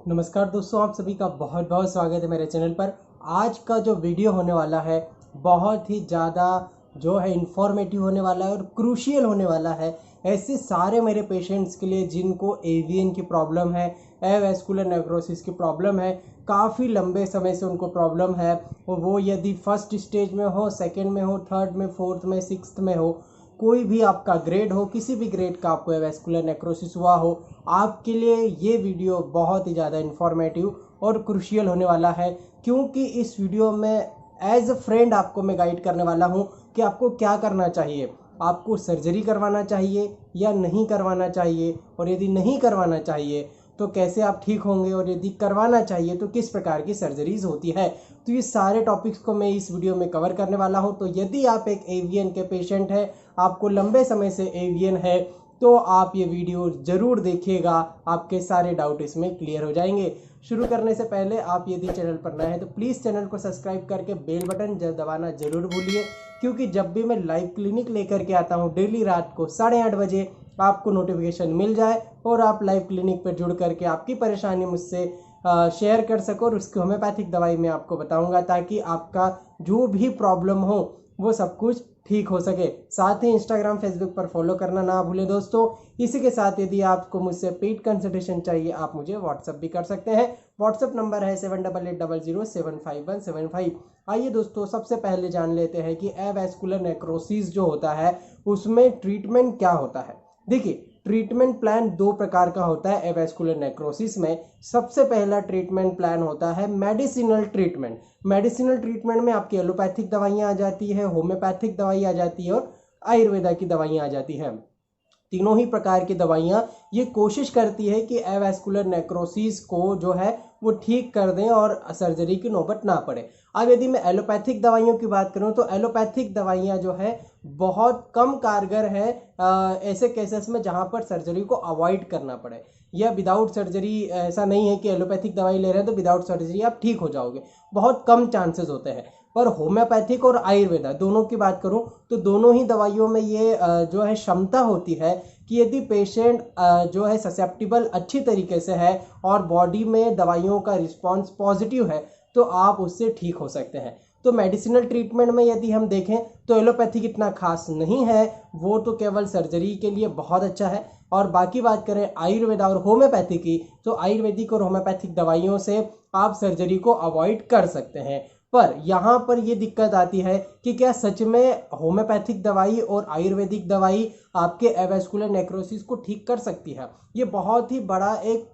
नमस्कार दोस्तों, आप सभी का बहुत बहुत स्वागत है मेरे चैनल पर। आज का जो वीडियो होने वाला है बहुत ही ज़्यादा जो है इन्फॉर्मेटिव होने वाला है और क्रूशियल होने वाला है ऐसे सारे मेरे पेशेंट्स के लिए जिनको एवीएन की प्रॉब्लम है, एवास्कुलर नेक्रोसिस की प्रॉब्लम है, काफ़ी लंबे समय से उनको प्रॉब्लम है। और वो यदि फर्स्ट स्टेज में हो, सेकेंड में हो, थर्ड में, फोर्थ में, सिक्स्थ में हो, कोई भी आपका ग्रेड हो, किसी भी ग्रेड का आपको एवास्कुलर नेक्रोसिस हुआ हो, आपके लिए ये वीडियो बहुत ही ज़्यादा इन्फॉर्मेटिव और क्रूशियल होने वाला है। क्योंकि इस वीडियो में एज अ फ्रेंड आपको मैं गाइड करने वाला हूँ कि आपको क्या करना चाहिए, आपको सर्जरी करवाना चाहिए या नहीं करवाना चाहिए, और यदि नहीं करवाना चाहिए तो कैसे आप ठीक होंगे, और यदि करवाना चाहिए तो किस प्रकार की सर्जरीज होती है। तो ये सारे टॉपिक्स को मैं इस वीडियो में कवर करने वाला हूँ। तो यदि आप एक एवीएन के पेशेंट हैं, आपको लंबे समय से एवीएन है, तो आप ये वीडियो ज़रूर देखिएगा, आपके सारे डाउट इसमें क्लियर हो जाएंगे। शुरू करने से पहले आप यदि चैनल पर नए हैं तो प्लीज़ चैनल को सब्सक्राइब करके बेल बटन दबाना ज़रूर भूलिए, क्योंकि जब भी मैं लाइव क्लिनिक लेकर के आता हूँ डेली रात को 8:30 बजे, आपको नोटिफिकेशन मिल जाए और आप लाइव क्लिनिक पर जुड़ करके आपकी परेशानी मुझसे शेयर कर सको, और उसकी होम्योपैथिक दवाई मैं आपको बताऊंगा, ताकि आपका जो भी प्रॉब्लम हो वो सब कुछ ठीक हो सके। साथ ही इंस्टाग्राम फेसबुक पर फॉलो करना ना भूलें दोस्तों। इसी के साथ यदि आपको मुझसे पेड कंसल्टेशन चाहिए, आप मुझे व्हाट्सअप भी कर सकते हैं। व्हाट्सअप नंबर है 7880075175। आइए दोस्तों, सबसे पहले जान लेते हैं कि एवास्कुलर नेक्रोसिस जो होता है उसमें ट्रीटमेंट क्या होता है। देखिए, ट्रीटमेंट प्लान दो प्रकार का होता है एवास्कुलर नेक्रोसिस में। सबसे पहला ट्रीटमेंट प्लान होता है मेडिसिनल ट्रीटमेंट। मेडिसिनल ट्रीटमेंट में आपकी एलोपैथिक दवाइयाँ आ जाती है, होम्योपैथिक दवाई आ जाती है और आयुर्वेदा की दवाइयाँ आ जाती हैं। तीनों ही प्रकार की दवाइयाँ ये कोशिश करती है कि एवास्कुलर नेक्रोसिस को जो है वो ठीक कर दें और सर्जरी की नौबत ना पड़े। अब यदि मैं एलोपैथिक दवाइयों की बात करूं तो एलोपैथिक दवाइयाँ जो है बहुत कम कारगर है ऐसे केसेस में जहां पर सर्जरी को अवॉइड करना पड़े, या विदाउट सर्जरी। ऐसा नहीं है कि एलोपैथिक दवाई ले रहे हैं तो विदाउट सर्जरी आप ठीक हो जाओगे, बहुत कम चांसेस होते हैं। पर होम्योपैथिक और आयुर्वेदा दोनों की बात करूं तो दोनों ही दवाइयों में ये जो है क्षमता होती है कि यदि पेशेंट जो है ससेप्टिबल अच्छी तरीके से है और बॉडी में दवाइयों का रिस्पांस पॉजिटिव है, तो आप उससे ठीक हो सकते हैं। तो मेडिसिनल ट्रीटमेंट में यदि हम देखें तो एलोपैथिक इतना खास नहीं है, वो तो केवल सर्जरी के लिए बहुत अच्छा है। और बाकी बात करें आयुर्वेदा और होम्योपैथी की, तो आयुर्वेदिक और होम्योपैथिक दवाइयों से आप सर्जरी को अवॉइड कर सकते हैं। पर यहाँ पर ये दिक्कत आती है कि क्या सच में होम्योपैथिक दवाई और आयुर्वेदिक दवाई आपके एवास्कुलर नेक्रोसिस को ठीक कर सकती है? ये बहुत ही बड़ा एक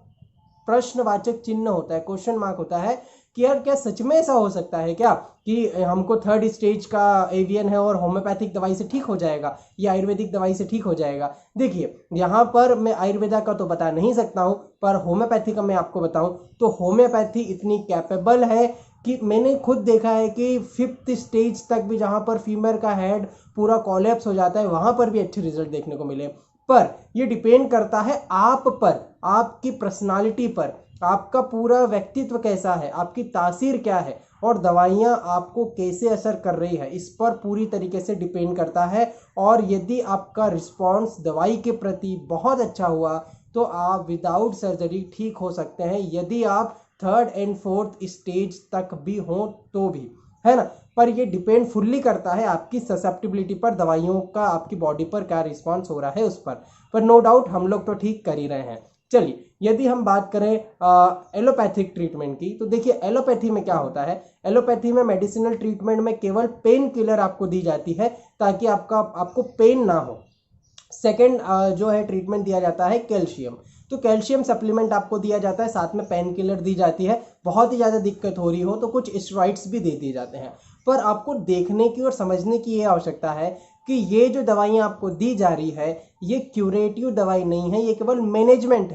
प्रश्नवाचक चिन्ह होता है, क्वेश्चन मार्क होता है कि यार क्या सच में ऐसा हो सकता है क्या कि हमको थर्ड स्टेज का एवीएन है और होम्योपैथिक दवाई से ठीक हो जाएगा या आयुर्वेदिक दवाई से ठीक हो जाएगा। देखिए, यहाँ पर मैं आयुर्वेदा का तो बता नहीं सकता हूँ, पर होम्योपैथी का मैं आपको बताऊँ तो होम्योपैथी इतनी कैपेबल है कि मैंने खुद देखा है कि 5th स्टेज तक भी, जहाँ पर फीमेल का हेड पूरा कोलैप्स हो जाता है, वहाँ पर भी अच्छे रिजल्ट देखने को मिले। पर ये डिपेंड करता है आप पर, आपकी पर्सनालिटी पर, आपका पूरा व्यक्तित्व कैसा है, आपकी तासीर क्या है और दवाइयाँ आपको कैसे असर कर रही है, इस पर पूरी तरीके से डिपेंड करता है। और यदि आपका रिस्पॉन्स दवाई के प्रति बहुत अच्छा हुआ तो आप विदाउट सर्जरी ठीक हो सकते हैं, यदि आप थर्ड एंड फोर्थ स्टेज तक भी हो तो भी, है ना। पर ये डिपेंड फुल्ली करता है आपकी ससेप्टिबिलिटी पर, दवाइयों का आपकी बॉडी पर क्या रिस्पांस हो रहा है उस पर नो डाउट हम लोग तो ठीक कर ही रहे हैं। चलिए, यदि हम बात करें एलोपैथिक ट्रीटमेंट की, तो देखिए एलोपैथी में क्या होता है। एलोपैथी में मेडिसिनल ट्रीटमेंट में केवल पेन किलर आपको दी जाती है ताकि आपको पेन ना हो। सेकेंड जो है ट्रीटमेंट दिया जाता है कैल्शियम। तो कैल्शियम सप्लीमेंट आपको दिया जाता है, साथ में पेन किलर दी जाती है। बहुत ही ज़्यादा दिक्कत हो रही हो तो कुछ स्टेरॉइड्स भी दे दिए जाते हैं। पर आपको देखने की और समझने की ये आवश्यकता है कि ये जो दवाइयाँ आपको दी जा रही है ये क्यूरेटिव दवाई नहीं है, ये केवल मैनेजमेंट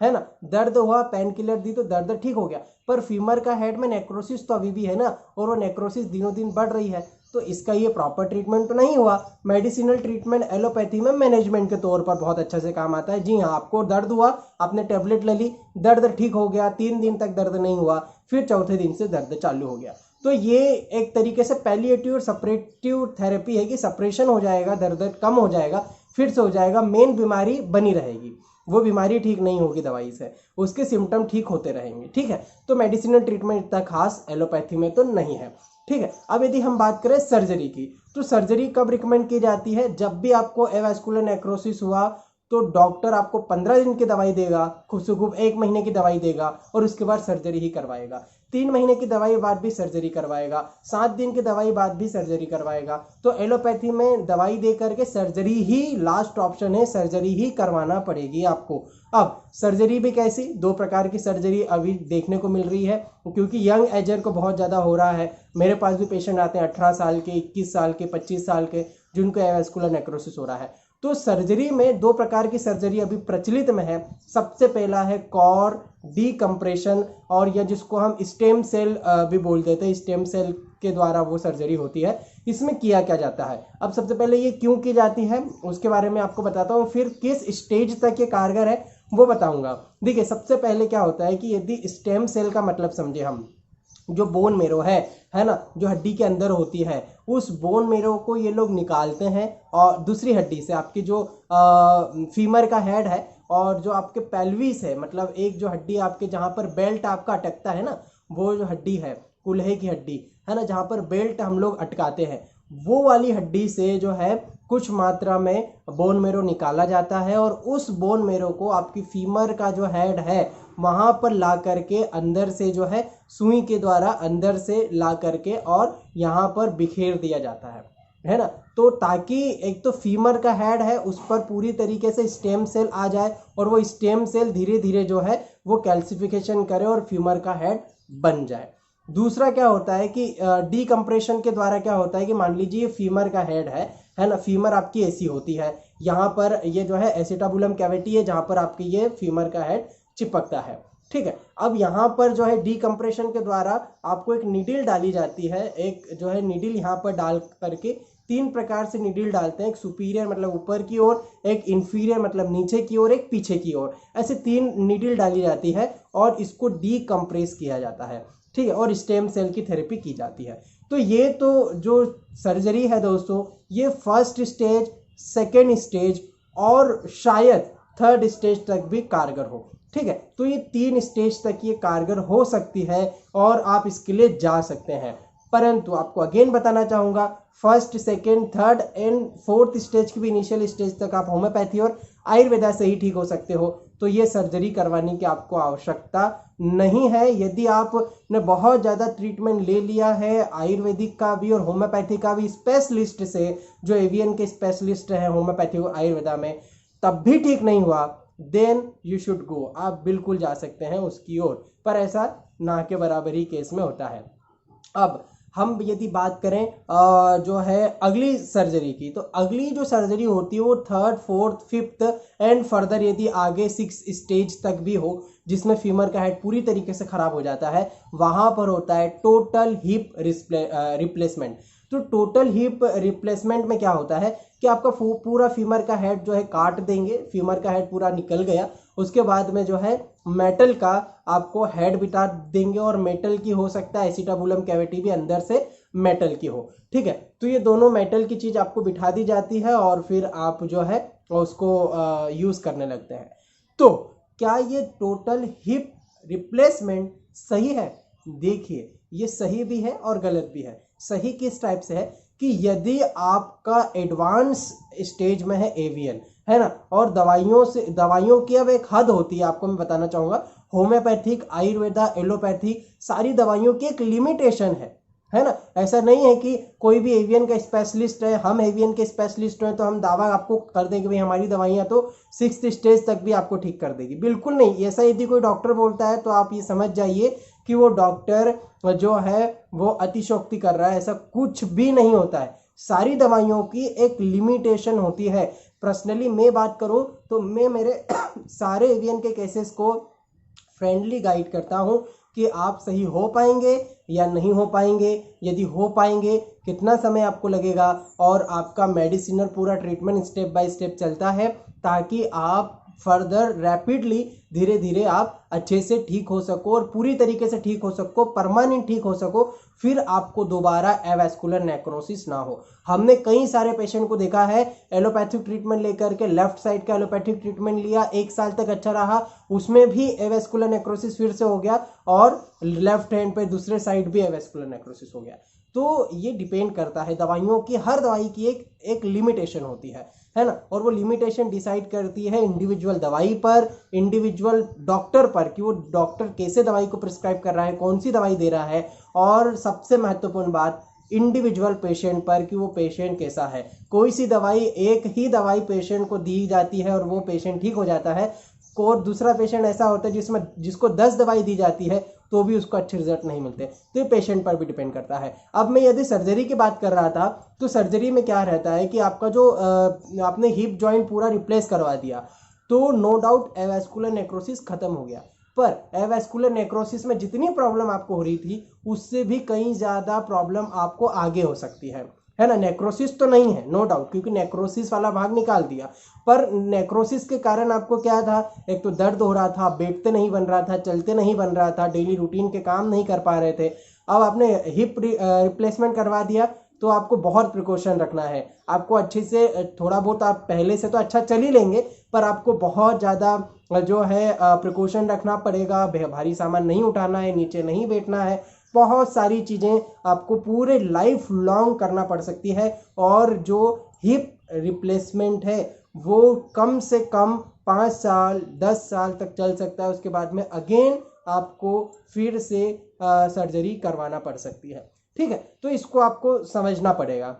है ना। दर्द हुआ, पेन किलर दी तो दर्द ठीक हो गया, पर फीमर का हेड में नेक्रोसिस तो अभी भी है ना, और वो नेक्रोसिस दिनों दिन बढ़ रही है, तो इसका ये प्रॉपर ट्रीटमेंट तो नहीं हुआ। मेडिसिनल ट्रीटमेंट एलोपैथी में मैनेजमेंट के तौर पर बहुत अच्छे से काम आता है। जी हाँ, आपको दर्द हुआ, आपने टेबलेट ले ली, दर्द ठीक हो गया, 3 दिन तक दर्द नहीं हुआ, फिर चौथे दिन से दर्द चालू हो गया। तो ये एक तरीके से पैलिएटिव और सपरेटिव थेरेपी है कि सप्रेशन हो जाएगा, दर्द कम हो जाएगा, फिर से हो जाएगा, मेन बीमारी बनी रहेगी। वो बीमारी ठीक नहीं होगी दवाई से, उसके सिम्टम ठीक होते रहेंगे। ठीक है, तो मेडिसिनल ट्रीटमेंट इतना खास एलोपैथी में तो नहीं है। ठीक है, अब यदि हम बात करें सर्जरी की, तो सर्जरी कब रिकमेंड की जाती है? जब भी आपको एवास्कुलर नेक्रोसिस हुआ तो डॉक्टर आपको 15 दिन की दवाई देगा, खूब से खूब 1 महीने की दवाई देगा और उसके बाद सर्जरी ही करवाएगा। 3 महीने की दवाई बाद भी सर्जरी करवाएगा, 7 दिन की दवाई बाद भी सर्जरी करवाएगा। तो एलोपैथी में दवाई दे करके सर्जरी ही लास्ट ऑप्शन है, सर्जरी ही करवाना पड़ेगी आपको। अब सर्जरी भी कैसी? 2 प्रकार की सर्जरी अभी देखने को मिल रही है, क्योंकि यंग एजर को बहुत ज़्यादा हो रहा है। मेरे पास भी पेशेंट आते हैं 18 साल के, 21 साल के, 25 साल के, जिनको एवास्कुलर नेक्रोसिस हो रहा है। तो सर्जरी में 2 प्रकार की सर्जरी अभी प्रचलित में है। सबसे पहला है कॉर डीकम्प्रेशन, और या जिसको हम स्टेम सेल भी बोल देते हैं, स्टेम सेल के द्वारा वो सर्जरी होती है। इसमें किया क्या जाता है? अब सबसे पहले ये क्यों की जाती है उसके बारे में आपको बताता हूँ, फिर किस स्टेज तक ये कारगर है वो बताऊंगा। देखिए, सबसे पहले क्या होता है कि यदि स्टेम सेल का मतलब समझे हम, जो बोन मेरो है ना, जो हड्डी के अंदर होती है, उस बोन मेरो को ये लोग निकालते हैं और दूसरी हड्डी से, आपकी जो फीमर का हेड है और जो आपके पेल्विस है, मतलब एक जो हड्डी आपके जहाँ पर बेल्ट आपका अटकता है ना, वो जो हड्डी है कूल्हे की हड्डी है ना, जहाँ पर बेल्ट हम लोग अटकाते हैं, वो वाली हड्डी से जो है कुछ मात्रा में बोन मेरो निकाला जाता है और उस बोन मेरो को आपकी फीमर का जो हेड है वहाँ पर ला करके अंदर से जो है सुई के द्वारा अंदर से ला करके और यहाँ पर बिखेर दिया जाता है ना। तो ताकि एक तो फीमर का हेड है उस पर पूरी तरीके से स्टेम सेल आ जाए और वो स्टेम सेल धीरे धीरे जो है वो कैल्सिफिकेशन करे और फीमर का हेड बन जाए। दूसरा क्या होता है कि डीकम्प्रेशन के द्वारा क्या होता है कि मान लीजिए फीमर का हेड है ना, फीमर आपकी ऐसी होती है, यहाँ पर ये जो है एसिटाबुलम कैविटी है जहाँ पर आपकी ये फीमर का हेड चिपकता है। ठीक है, अब यहाँ पर जो है डीकम्प्रेशन के द्वारा आपको एक नीडल डाली जाती है, एक जो है नीडल यहाँ पर डाल करके 3 प्रकार से नीडल डालते हैं, एक सुपीरियर मतलब ऊपर की ओर, एक इन्फीरियर मतलब नीचे की ओर, एक पीछे की ओर, ऐसे 3 नीडल डाली जाती है और इसको डीकम्प्रेस किया जाता है। ठीक है, और स्टेम सेल की थेरेपी की जाती है। तो ये तो जो सर्जरी है दोस्तों, ये फर्स्ट स्टेज, सेकेंड स्टेज और शायद थर्ड स्टेज तक भी कारगर हो। ठीक है, तो ये 3 स्टेज तक ये कारगर हो सकती है और आप इसके लिए जा सकते हैं। परंतु आपको अगेन बताना चाहूँगा, first, second, third and fourth stage की भी इनिशियल स्टेज तक आप होम्योपैथी और आयुर्वेदा से ही ठीक हो सकते हो। तो ये सर्जरी करवाने की आपको आवश्यकता नहीं है। यदि आपने बहुत ज़्यादा ट्रीटमेंट ले लिया है आयुर्वेदिक का भी और होम्योपैथी का भी स्पेशलिस्ट से, जो एवियन के स्पेशलिस्ट हैं होम्योपैथी और आयुर्वेदा में, तब भी ठीक नहीं हुआ, देन यू शुड गो, आप बिल्कुल जा सकते हैं उसकी ओर, पर ऐसा ना के बराबर ही केस में होता है। अब हम यदि बात करें जो है अगली सर्जरी की, तो अगली जो सर्जरी होती है वो third, fourth, fifth and further यदि आगे 6 स्टेज तक भी हो, जिसमें फीमर का हेड पूरी तरीके से खराब हो जाता है, वहाँ पर होता है टोटल हिप रिप्लेसमेंट। तो टोटल हिप रिप्लेसमेंट में क्या होता है कि आपका पूरा फीमर का हेड जो है काट देंगे, फीमर का हेड पूरा निकल गया, उसके बाद में जो है मेटल का आपको हेड बिठा देंगे और मेटल की हो सकता है एसिटाबुलम कैविटी भी अंदर से मेटल की हो। ठीक है, तो ये दोनों मेटल की चीज़ आपको बिठा दी जाती है और फिर आप जो है उसको यूज़ करने लगते हैं। तो क्या ये टोटल हिप रिप्लेसमेंट सही है? देखिए, ये सही भी है और गलत भी है। सही किस टाइप से है कि यदि आपका एडवांस स्टेज में है एवियन, है ना, और दवाइयों की अब एक हद होती है, आपको मैं बताना चाहूँगा, होम्योपैथिक, आयुर्वेदा, एलोपैथी, सारी दवाइयों की एक लिमिटेशन है ना। ऐसा नहीं है कि कोई भी एवियन का स्पेशलिस्ट है, हम एवियन के स्पेशलिस्ट हैं तो हम दावा आपको कर देंगे भाई हमारी दवाइयाँ तो 6th स्टेज तक भी आपको ठीक कर देगी। बिल्कुल नहीं, ऐसा यदि कोई डॉक्टर बोलता है तो आप ये समझ जाइए कि वो डॉक्टर जो है वो अतिशयोक्ति कर रहा है। ऐसा कुछ भी नहीं होता है, सारी दवाइयों की एक लिमिटेशन होती है। पर्सनली मैं बात करूं तो मैं मेरे सारे एवियन के केसेस को फ्रेंडली गाइड करता हूं कि आप सही हो पाएंगे या नहीं हो पाएंगे, यदि हो पाएंगे कितना समय आपको लगेगा, और आपका मेडिसिनल पूरा ट्रीटमेंट स्टेप बाय स्टेप चलता है ताकि आप फर्दर रैपिडली धीरे धीरे आप अच्छे से ठीक हो सको और पूरी तरीके से ठीक हो सको, परमानेंट ठीक हो सको, फिर आपको दोबारा एवास्कुलर नेक्रोसिस ना हो। हमने कई सारे पेशेंट को देखा है, एलोपैथिक ट्रीटमेंट लेकर के लेफ्ट साइड का एलोपैथिक ट्रीटमेंट लिया, 1 साल तक अच्छा रहा, उसमें भी एवास्कुलर नेक्रोसिस फिर से हो गया और लेफ्ट हैंड पे दूसरे साइड भी एवास्कुलर नेक्रोसिस हो गया। तो ये डिपेंड करता है दवाइयों की, हर दवाई की एक लिमिटेशन होती है ना, और वो लिमिटेशन डिसाइड करती है इंडिविजुअल दवाई पर, इंडिविजुअल डॉक्टर पर, कि वो डॉक्टर कैसे दवाई को प्रिस्क्राइब कर रहा है, कौन सी दवाई दे रहा है, और सबसे महत्वपूर्ण बात इंडिविजुअल पेशेंट पर कि वो पेशेंट कैसा है। कोई सी दवाई, एक ही दवाई पेशेंट को दी जाती है और वो पेशेंट ठीक हो जाता है, और दूसरा पेशेंट ऐसा होता है जिसको 10 दवाई दी जाती है तो भी उसको अच्छे रिजल्ट नहीं मिलते। तो ये पेशेंट पर भी डिपेंड करता है। अब मैं यदि सर्जरी की बात कर रहा था, तो सर्जरी में क्या रहता है कि आपका जो आपने हिप जॉइंट पूरा रिप्लेस करवा दिया, तो नो डाउट एवास्कुलर नेक्रोसिस खत्म हो गया। पर एवास्कुलर नेक्रोसिस में जितनी प्रॉब्लम आपको हो रही थी उससे भी कहीं ज़्यादा प्रॉब्लम आपको आगे हो सकती है ना। नेक्रोसिस तो नहीं है, नो डाउट, क्योंकि नेक्रोसिस वाला भाग निकाल दिया, पर नेक्रोसिस के कारण आपको क्या था, एक तो दर्द हो रहा था, बैठते नहीं बन रहा था, चलते नहीं बन रहा था, डेली रूटीन के काम नहीं कर पा रहे थे। अब आपने हिप रिप्लेसमेंट करवा दिया तो आपको बहुत प्रिकॉशन रखना है। आपको अच्छे से थोड़ा बहुत, आप पहले से तो अच्छा चल ही लेंगे, पर आपको बहुत ज़्यादा जो है प्रिकॉशन रखना पड़ेगा। भारी सामान नहीं उठाना है, नीचे नहीं बैठना है, बहुत सारी चीज़ें आपको पूरे लाइफ लॉन्ग करना पड़ सकती है। और जो हिप रिप्लेसमेंट है वो कम से कम 5 साल 10 साल तक चल सकता है, उसके बाद में अगेन आपको फिर से सर्जरी करवाना पड़ सकती है। ठीक है, तो इसको आपको समझना पड़ेगा,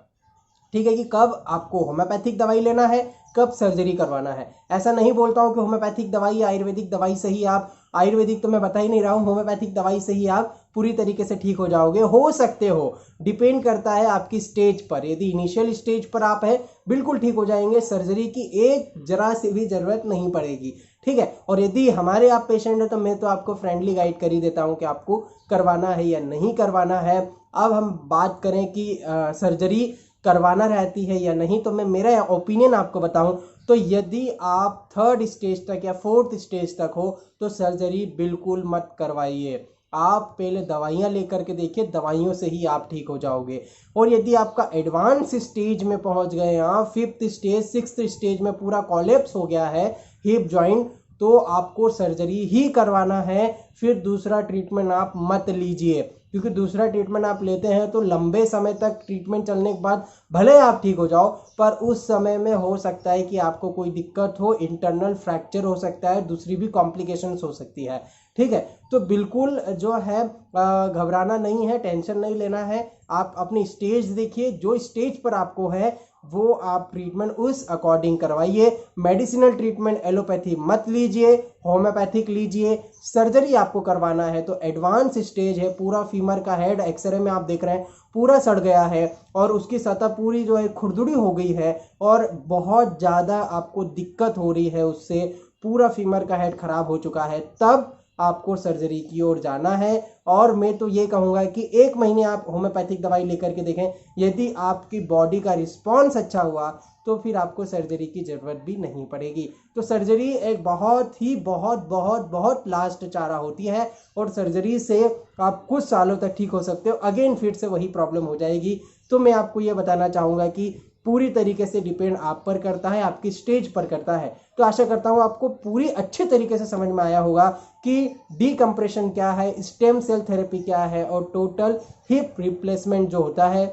ठीक है, कि कब आपको होम्योपैथिक दवाई लेना है, कब सर्जरी करवाना है। ऐसा नहीं बोलता हूँ कि होम्योपैथिक दवाई या आयुर्वेदिक दवाई से ही आप, आयुर्वेदिक तो मैं बता ही नहीं रहा हूँ, होम्योपैथिक दवाई से ही आप पूरी तरीके से ठीक हो जाओगे, हो सकते हो, डिपेंड करता है आपकी स्टेज पर। यदि इनिशियल स्टेज पर आप हैं, बिल्कुल ठीक हो जाएंगे, सर्जरी की एक जरा से भी जरूरत नहीं पड़ेगी। ठीक है, और यदि हमारे आप पेशेंट हैं तो मैं तो आपको फ्रेंडली गाइड कर ही देता हूँ कि आपको करवाना है या नहीं करवाना है। अब हम बात करें कि सर्जरी करवाना रहती है या नहीं, तो मैं मेरा ओपिनियन आपको बताऊं तो यदि आप 3rd स्टेज तक या 4th स्टेज तक हो तो सर्जरी बिल्कुल मत करवाइए। आप पहले दवाइयाँ लेकर के देखिए, दवाइयों से ही आप ठीक हो जाओगे। और यदि आपका एडवांस स्टेज में पहुंच गए, आप 5th स्टेज 6th स्टेज में पूरा कोलैप्स हो गया है हिप जॉइंट, तो आपको सर्जरी ही करवाना है। फिर दूसरा ट्रीटमेंट आप मत लीजिए, क्योंकि दूसरा ट्रीटमेंट आप लेते हैं तो लंबे समय तक ट्रीटमेंट चलने के बाद भले आप ठीक हो जाओ, पर उस समय में हो सकता है कि आपको कोई दिक्कत हो, इंटरनल फ्रैक्चर हो सकता है, दूसरी भी कॉम्प्लिकेशंस हो सकती है। ठीक है, तो बिल्कुल जो है घबराना नहीं है, टेंशन नहीं लेना है। आप अपनी स्टेज देखिए, जो स्टेज पर आपको है वो आप ट्रीटमेंट उस अकॉर्डिंग करवाइए। मेडिसिनल ट्रीटमेंट एलोपैथी मत लीजिए, होम्योपैथिक लीजिए। सर्जरी आपको करवाना है तो एडवांस स्टेज है, पूरा फीमर का हेड एक्सरे में आप देख रहे हैं पूरा सड़ गया है और उसकी सतह पूरी जो है खुरदुरी हो गई है और बहुत ज़्यादा आपको दिक्कत हो रही है, उससे पूरा फीमर का हेड खराब हो चुका है, तब आपको सर्जरी की ओर जाना है। और मैं तो ये कहूँगा कि 1 महीने आप होम्योपैथिक दवाई लेकर के देखें, यदि आपकी बॉडी का रिस्पॉन्स अच्छा हुआ तो फिर आपको सर्जरी की ज़रूरत भी नहीं पड़ेगी। तो सर्जरी एक बहुत ही बहुत लास्ट चारा होती है और सर्जरी से आप कुछ सालों तक ठीक हो सकते हो, अगेन फिर से वही प्रॉब्लम हो जाएगी। तो मैं आपको ये बताना चाहूँगा कि पूरी तरीके से डिपेंड आप पर करता है, आपकी स्टेज पर करता है। तो आशा करता हूँ आपको पूरी अच्छे तरीके से समझ में आया होगा कि डीकम्प्रेशन क्या है, स्टेम सेल थेरेपी क्या है और टोटल हिप रिप्लेसमेंट जो होता है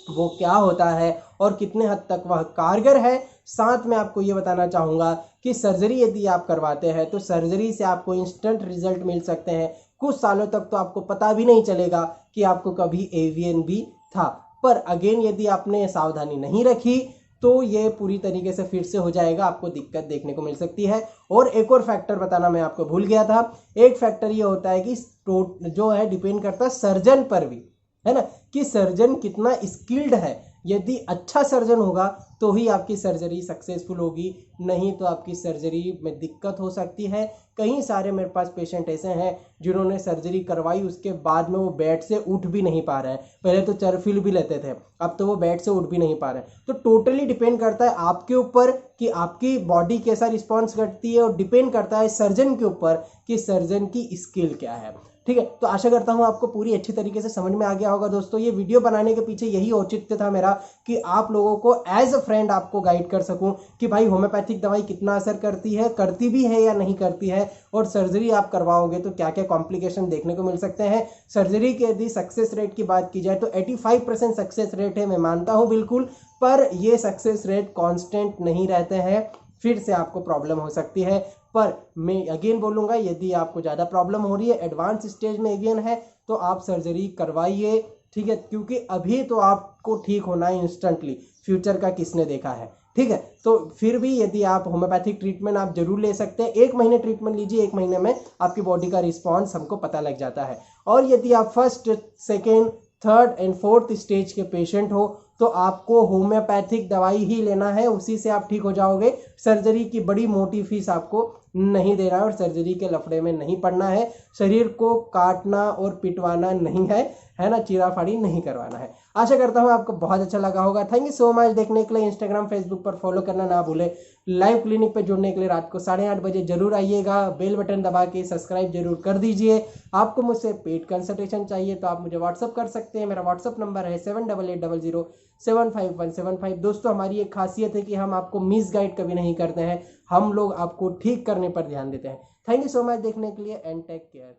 वो क्या होता है और कितने हद तक वह कारगर है। साथ में आपको ये बताना चाहूँगा कि सर्जरी यदि आप करवाते हैं तो सर्जरी से आपको इंस्टेंट रिजल्ट मिल सकते हैं, कुछ सालों तक तो आपको पता भी नहीं चलेगा कि आपको कभी एवीएन भी था। पर अगेन यदि आपने सावधानी नहीं रखी तो ये पूरी तरीके से फिर से हो जाएगा, आपको दिक्कत देखने को मिल सकती है। और एक और फैक्टर बताना मैं आपको भूल गया था, एक फैक्टर ये होता है कि जो है डिपेंड करता है सर्जन पर भी, है ना, कि सर्जन कितना स्किल्ड है। यदि अच्छा सर्जन होगा तो ही आपकी सर्जरी सक्सेसफुल होगी, नहीं तो आपकी सर्जरी में दिक्कत हो सकती है। कई सारे मेरे पास पेशेंट ऐसे हैं जिन्होंने सर्जरी करवाई, उसके बाद में वो बेड से उठ भी नहीं पा रहे हैं। पहले तो चरफिल भी लेते थे, अब तो वो बेड से उठ भी नहीं पा रहे हैं। तो टोटली डिपेंड करता है आपके ऊपर कि आपकी बॉडी कैसा रिस्पॉन्स करती है, और डिपेंड करता है सर्जन के ऊपर कि सर्जन की स्किल क्या है। ठीक है, तो आशा करता हूँ आपको पूरी अच्छी तरीके से समझ में आ गया होगा। दोस्तों, ये वीडियो बनाने के पीछे यही औचित्य था मेरा कि आप लोगों को एज अ फ्रेंड आपको गाइड कर सकूं कि भाई होम्योपैथिक दवाई कितना असर करती है, करती भी है या नहीं करती है, और सर्जरी आप करवाओगे तो क्या क्या कॉम्प्लिकेशन देखने को मिल सकते हैं। सर्जरी के यदि सक्सेस रेट की बात की जाए तो 85% सक्सेस रेट है, मैं मानता हूँ बिल्कुल, पर ये सक्सेस रेट कॉन्स्टेंट नहीं रहते हैं, फिर से आपको प्रॉब्लम हो सकती है। पर मैं अगेन बोलूँगा, यदि आपको ज़्यादा प्रॉब्लम हो रही है, एडवांस स्टेज में अगेन है, तो आप सर्जरी करवाइए। ठीक है, क्योंकि अभी तो आपको ठीक होना है इंस्टेंटली, फ्यूचर का किसने देखा है। ठीक है, तो फिर भी यदि आप होम्योपैथिक ट्रीटमेंट आप जरूर ले सकते हैं। 1 महीने ट्रीटमेंट लीजिए, 1 महीने में आपकी बॉडी का रिस्पॉन्स हमको पता लग जाता है। और यदि आप first, second, third and fourth stage के पेशेंट हो तो आपको होम्योपैथिक दवाई ही लेना है, उसी से आप ठीक हो जाओगे। सर्जरी की बड़ी मोटी फीस आपको नहीं देना है, और सर्जरी के लफड़े में नहीं पड़ना है। शरीर को काटना और पिटवाना नहीं है ना, चीराफाड़ी नहीं करवाना है। आशा करता हूँ आपको बहुत अच्छा लगा होगा। थैंक यू सो मच देखने के लिए। इंस्टाग्राम, फेसबुक पर फॉलो करना ना भूले। लाइव क्लिनिक पे जुड़ने के लिए रात को 8:30 बजे जरूर आइएगा। बेल बटन दबा के सब्सक्राइब जरूर कर दीजिए। आपको मुझसे पेड कंसल्टेशन चाहिए तो आप मुझे व्हाट्सअप कर सकते हैं। मेरा व्हाट्सअप नंबर है 7880075175। दोस्तों, हमारी एक खासियत है कि हम आपको मिस गाइड कभी नहीं करते हैं, हम लोग आपको ठीक करने पर ध्यान देते हैं। थैंक यू सो मच देखने के लिए एंड टेक केयर।